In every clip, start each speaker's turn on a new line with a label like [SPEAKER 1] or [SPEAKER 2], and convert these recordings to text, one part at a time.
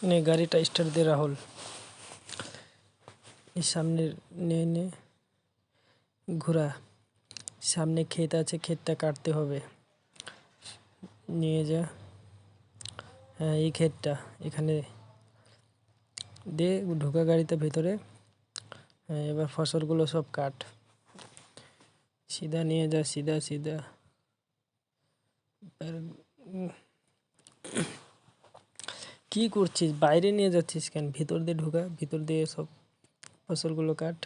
[SPEAKER 1] নে গাড়িটা স্টার্ট দে রাহুল। এই সামনে নে নে ঘোরা। সামনে ক্ষেত আছে, ক্ষেতটা কাটতে হবে। নিয়ে যা। হ্যাঁ এই ক্ষেতটা এখানে দে, ঢোকা গাড়িতে ভেতরে। হ্যাঁ এবার ফসলগুলো সব কাট। সিধা নিয়ে যা, সিধা সিধা। এবার কি করছিস? বাইরে নিয়ে যাচ্ছিস কেন? ভিতর দিয়ে ঢোকা, ভিতর দিয়ে সব ফসলগুলো কাট।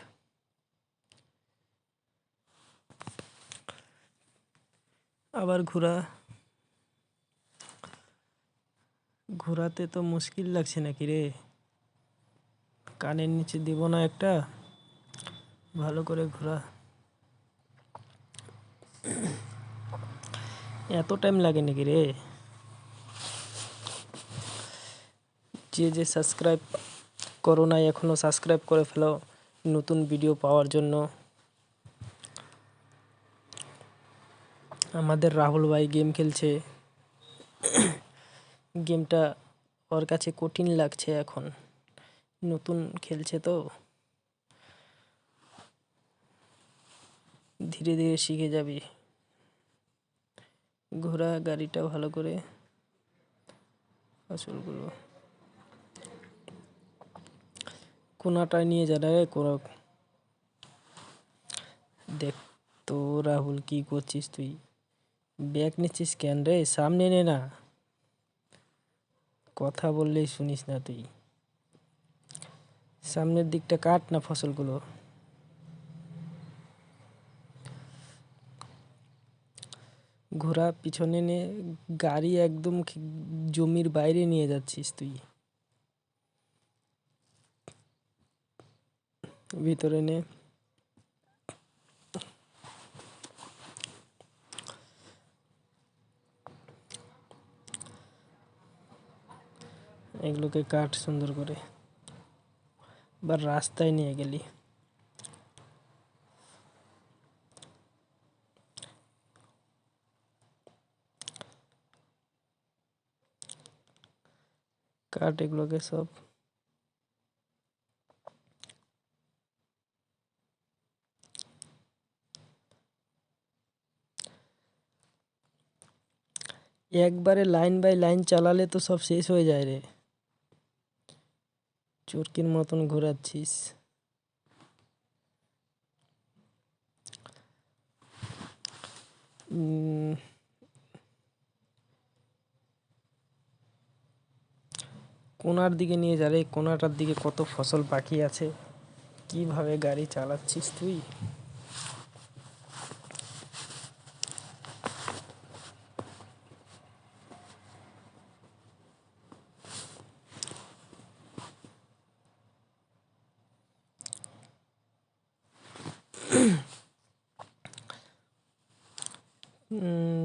[SPEAKER 1] আবার ঘোরা। ঘোরাতে তো মুশকিল লাগছে নাকি রে? কানের নিচে দিব না একটা? ভালো করে ঘোরা। এত টাইম লাগে নাকি রে? যে সাবস্ক্রাইব করো নাই এখনও, সাবস্ক্রাইব করে ফেলো নতুন ভিডিও পাওয়ার জন্য। আমাদের রাহুল ভাই গেম খেলছে। গেমটা ওর কাছে কঠিন লাগছে এখন, নতুন খেলছে তো। ধীরে ধীরে শিখে যাবি। ঘোরা গাড়িটা ভালো করে, ফসলগুলো কোনাটায় নিয়ে যা রে। দেখ তো রাহুল, কি করছিস তুই? ব্যাগ নিচ্ছিস কেন রে? সামনে নে না। কথা বললেই শুনিস না তুই। সামনের দিকটা কাট না ফসলগুলো। ঘোরা পিছনে নে। গাড়ি একদম জমির বাইরে নিয়ে যাচ্ছিস তুই। ভিতরে নে। এগুলোকে কাট সুন্দর করে। এবার রাস্তায় নিয়ে গেলি। কাট এগুলোকে সব। একবারে লাইন বাই লাইন চালালে তো সব শেষ হয়ে যায় রে। চোরকির মতন ঘোরাচ্ছিস। কোনার দিকে নিয়ে যা রে। কোনাটার দিকে কত ফসল বাকি আছে। কিভাবে গাড়ি চালাচ্ছিস তুই?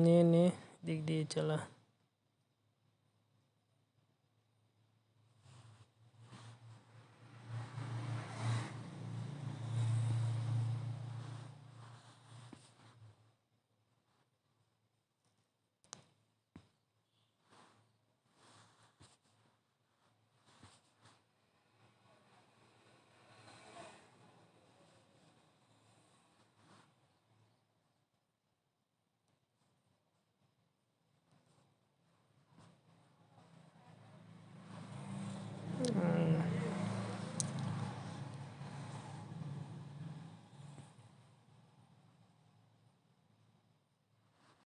[SPEAKER 1] নে নে, দিক দিয়ে চালা।